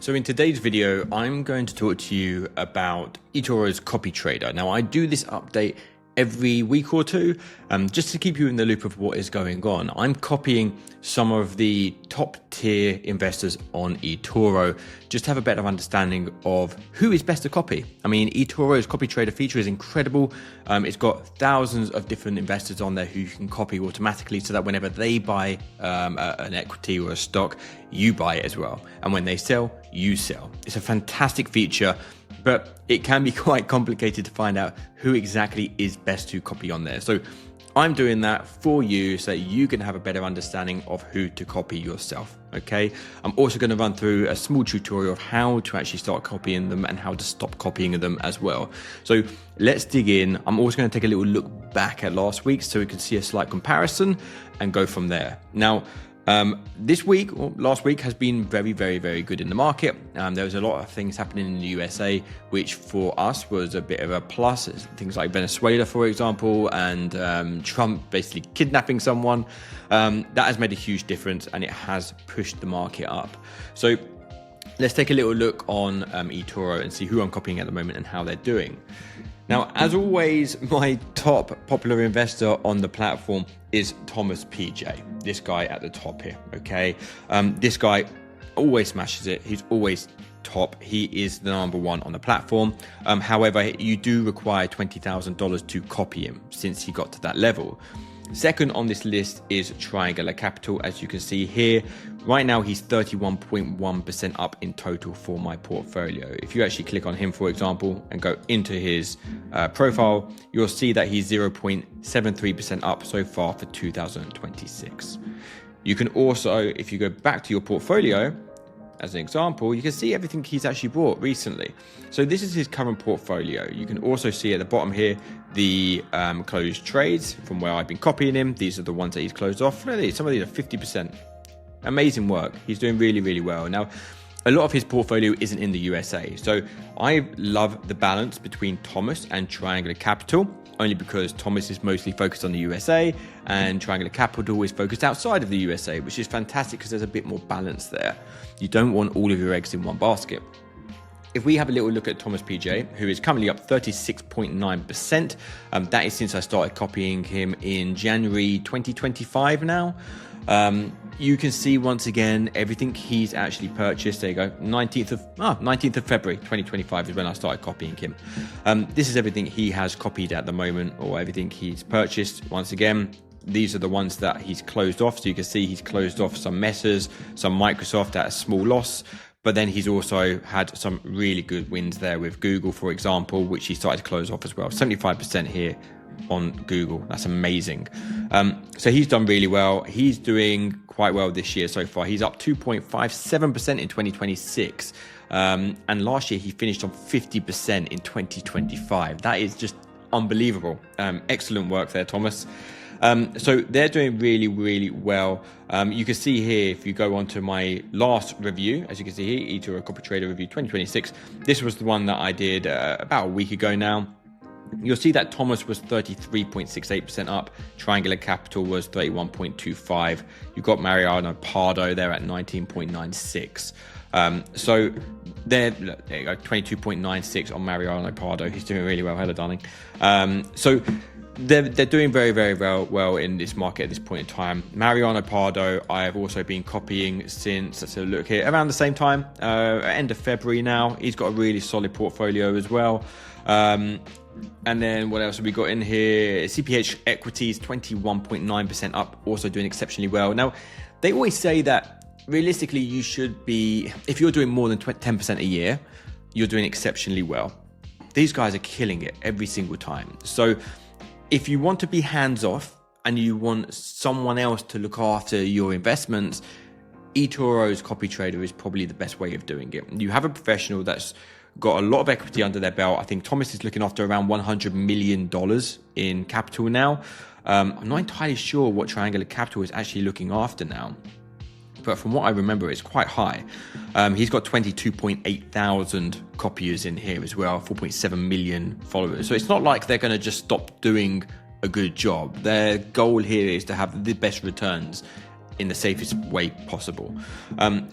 So in today's video, I'm going to talk to you about eToro's copy trader. Now I do this update every week or two, just to keep you in the loop of what is going on. I'm copying some of the top tier investors on eToro, just to have a better understanding of who is best to copy. I mean, eToro's copy trader feature is incredible. It's got thousands of different investors on there who you can copy automatically, so that whenever they buy an equity or a stock, you buy it as well. And when they sell, you sell. It's a fantastic feature, but it can be quite complicated to find out who exactly is best to copy on there. So I'm doing that for you so that you can have a better understanding of who to copy yourself, okay? I'm also going to run through a small tutorial of how to actually start copying them and how to stop copying them as well. So let's dig in. I'm also going to take a little look back at last week so we can see a slight comparison and go from there. Now, this week, or last week, has been very, very, very good in the market. There was a lot of things happening in the USA, which for us was a bit of a plus. Things like Venezuela, for example, and Trump basically kidnapping someone. That has made a huge difference, and it has pushed the market up. So let's take a little look on eToro and see who I'm copying at the moment and how they're doing. Now, as always, my top popular investor on the platform is 𝘠𝘧𝗧, this guy at the top here, okay? This guy always smashes it. He's always top. He is the number one on the platform. However, you do require $20,000 to copy him since he got to that level. Second on this list is 𝘠𝘬𝘧𝗧. As you can see here, right now he's 31.1% up in total for my portfolio. If you actually click on him, for example, and go into his profile, you'll see that he's 0.73% up so far for 2026. You can also, if you go back to your portfolio, as an example, you can see everything he's actually bought recently. So this is his current portfolio. You can also see at the bottom here the closed trades from where I've been copying him. These are the ones that he's closed off. Look at these, some of these are 50%. Amazing work. He's doing really, really well. Now, a lot of his portfolio isn't in the USA. So I love the balance between Thomas and Triangular Capital, only because Thomas is mostly focused on the USA and Triangular Capital is focused outside of the USA, which is fantastic because there's a bit more balance there. You don't want all of your eggs in one basket. If we have a little look at 𝘠𝘧𝗧, who is currently up 36.9%, that is since I started copying him in January 2025 now. You can see once again everything he's actually purchased. There you go, 19th of February 2025 is when I started copying him. This is everything he has copied at the moment, or everything he's purchased. Once again, these are the ones that he's closed off. So you can see he's closed off some Messrs, some Microsoft at a small loss, but then he's also had some really good wins there with Google, for example, which he started to close off as well. 75% here on Google. That's amazing. So he's done really well. He's doing quite well this year so far. He's up 2.57% in 2026. And last year he finished on 50% in 2025. That is just unbelievable. Excellent work there, Thomas. So they're doing really, really well. You can see here, if you go on to my last review, as you can see here, eToro Copy Trader Review 2026. This was the one that I did about a week ago now. You'll see that Thomas was 33.68% up. Triangular Capital was 31.25. You've got Mariano Pardo there at 19.96. So there you go, 22.96 on Mariano Pardo. He's doing really well. Hello, darling. So they're doing very, very well in this market at this point in time. Mariano Pardo, I have also been copying since, let's have a look here, around the same time, end of February now. He's got a really solid portfolio as well. And then what else have we got in here? CPH Equities, 21.9% up, also doing exceptionally well. Now, they always say that realistically you should be, if you're doing more than 10% a year, you're doing exceptionally well. These guys are killing it every single time. So if you want to be hands off and you want someone else to look after your investments, eToro's copy trader is probably the best way of doing it. You have a professional that's got a lot of equity under their belt. I think Thomas is looking after around $100 million in capital now. I'm not entirely sure what Triangular Capital is actually looking after now, but from what I remember, it's quite high. He's got 22.8 thousand copiers in here as well, 4.7 million followers. So it's not like they're going to just stop doing a good job. Their goal here is to have the best returns in the safest way possible.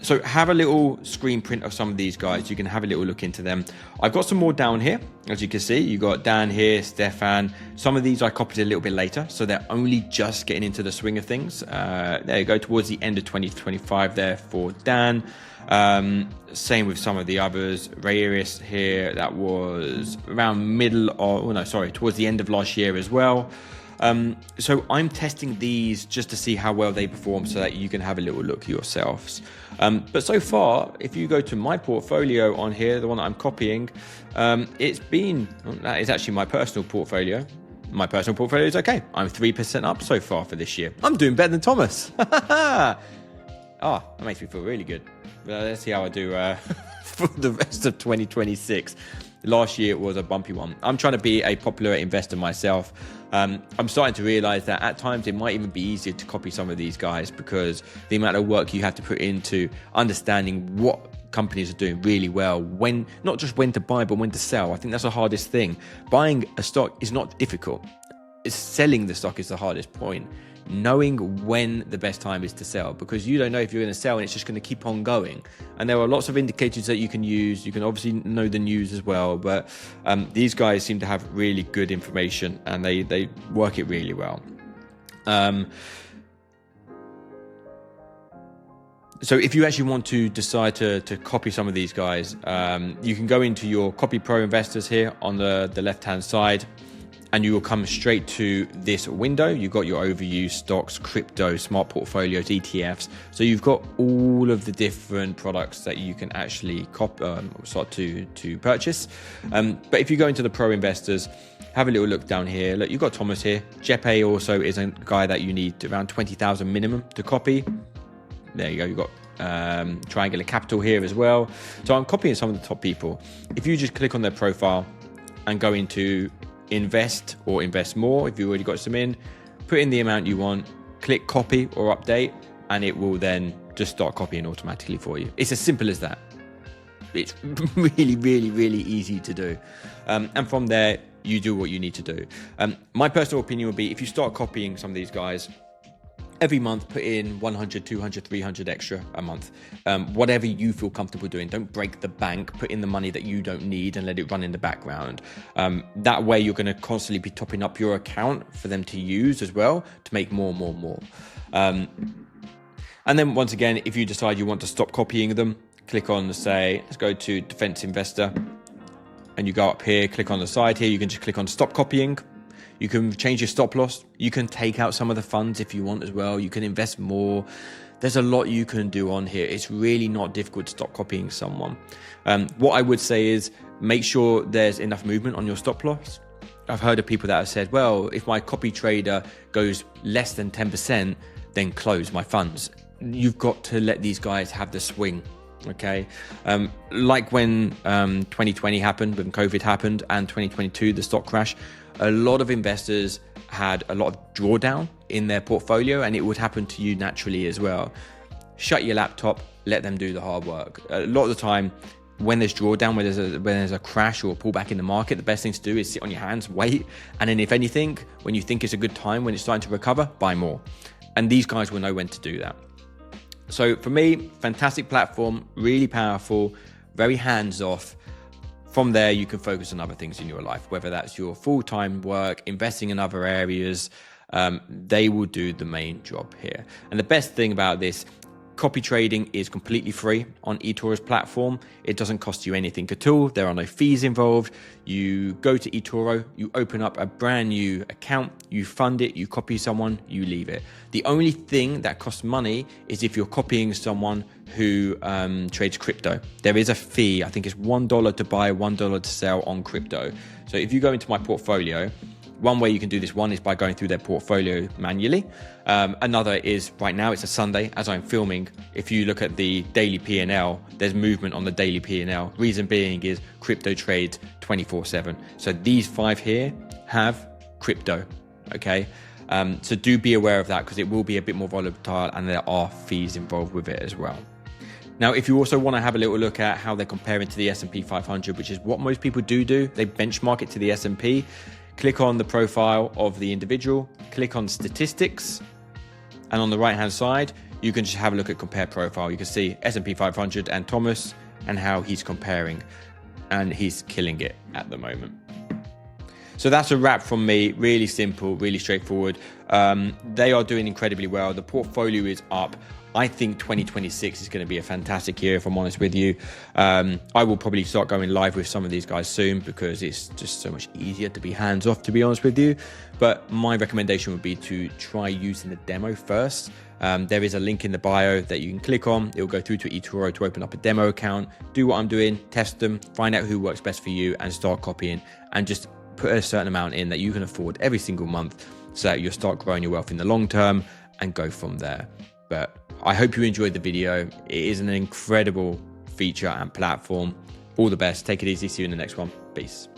So have a little screen print of some of these guys. You can have a little look into them. I've got some more down here. As you can see, you got Dan here, Stefan. Some of these I copied a little bit later, so they're only just getting into the swing of things. There you go, towards the end of 2025 there for Dan. Same with some of the others. Reyes here, that was around towards the end of last year as well. So I'm testing these just to see how well they perform so that you can have a little look yourselves. But so far, if you go to my portfolio on here, the one that I'm copying, that is actually my personal portfolio. My personal portfolio is okay. I'm 3% up so far for this year. I'm doing better than Thomas. That makes me feel really good. Let's see how I do for the rest of 2026. Last year it was a bumpy one. I'm trying to be a popular investor myself. I'm starting to realize that at times it might even be easier to copy some of these guys because the amount of work you have to put into understanding what companies are doing really well, not just when to buy but when to sell. I think that's the hardest thing. Buying a stock is not difficult. It's selling the stock is the hardest point. Knowing when the best time is to sell, because you don't know if you're going to sell and it's just going to keep on going. And there are lots of indicators that you can use. You can obviously know the news as well, but these guys seem to have really good information and they work it really well. So if you actually want to decide to copy some of these guys, you can go into your Copy Pro Investors here on the left-hand side, and you will come straight to this window. You've got your overview, stocks, crypto, smart portfolios, ETFs. So you've got all of the different products that you can actually start to purchase. But if you go into the Pro Investors, have a little look down here. Look, you've got Thomas here. 𝗟𝘂𝗧 also is a guy that you need around 20,000 minimum to copy. There you go. You've got Triangular Capital here as well. So I'm copying some of the top people. If you just click on their profile and go into invest or invest more, if you already got some in, put in the amount you want, click copy or update, and it will then just start copying automatically for you. It's as simple as that. It's really, really, really easy to do. And from there, you do what you need to do. My personal opinion would be if you start copying some of these guys, every month put in 100, 200, 300 extra a month. Whatever you feel comfortable doing. Don't break the bank. Put in the money that you don't need and let it run in the background. That way you're going to constantly be topping up your account for them to use as well to make more. And then once again, if you decide you want to stop copying them, click on, let's go to Defense Investor, and you go up here, click on the side here. You can just click on stop copying. You can change your stop loss. You can take out some of the funds if you want as well. You can invest more. There's a lot you can do on here. It's really not difficult to stop copying someone. What I would say is make sure there's enough movement on your stop loss. I've heard of people that have said, well, if my copy trader goes less than 10%, then close my funds. You've got to let these guys have the swing. Okay, like when 2020 happened, when COVID happened, and 2022, the stock crash, a lot of investors had a lot of drawdown in their portfolio, and it would happen to you naturally as well. Shut your laptop, let them do the hard work. A lot of the time, when there's drawdown, when there's a crash or a pullback in the market, the best thing to do is sit on your hands, wait, and then if anything, when you think it's a good time, when it's starting to recover, buy more. And these guys will know when to do that. So for me, fantastic platform, really powerful, very hands-off. From there, you can focus on other things in your life, whether that's your full-time work, investing in other areas. They will do the main job here. And the best thing about this, copy trading is completely free on eToro's platform. It doesn't cost you anything at all. There are no fees involved. You go to eToro, you open up a brand new account, you fund it, you copy someone, you leave it. The only thing that costs money is if you're copying someone who trades crypto. There is a fee. I think it's $1 to buy, $1 to sell on crypto. So if you go into my portfolio, one way you can do this one is by going through their portfolio manually. Another is right now, it's a Sunday as I'm filming. If you look at the daily P&L, there's movement on the daily P&L. Reason being is crypto trades 24/7. So these 5 here have crypto. Okay. So do be aware of that because it will be a bit more volatile and there are fees involved with it as well. Now, if you also want to have a little look at how they're comparing to the S&P 500, which is what most people do, they benchmark it to the S&P. Click on the profile of the individual, click on statistics, and on the right-hand side, you can just have a look at compare profile. You can see S&P 500 and Thomas and how he's comparing, and he's killing it at the moment. So that's a wrap from me. Really simple, really straightforward. They are doing incredibly well. The portfolio is up. I think 2026 is going to be a fantastic year, if I'm honest with you. I will probably start going live with some of these guys soon because it's just so much easier to be hands off, to be honest with you. But my recommendation would be to try using the demo first. There is a link in the bio that you can click on. It will go through to eToro to open up a demo account, do what I'm doing, test them, find out who works best for you, and start copying, and just put a certain amount in that you can afford every single month so that you'll start growing your wealth in the long term and go from there. But I hope you enjoyed the video. It is an incredible feature and platform. All the best. Take it easy. See you in the next one. Peace.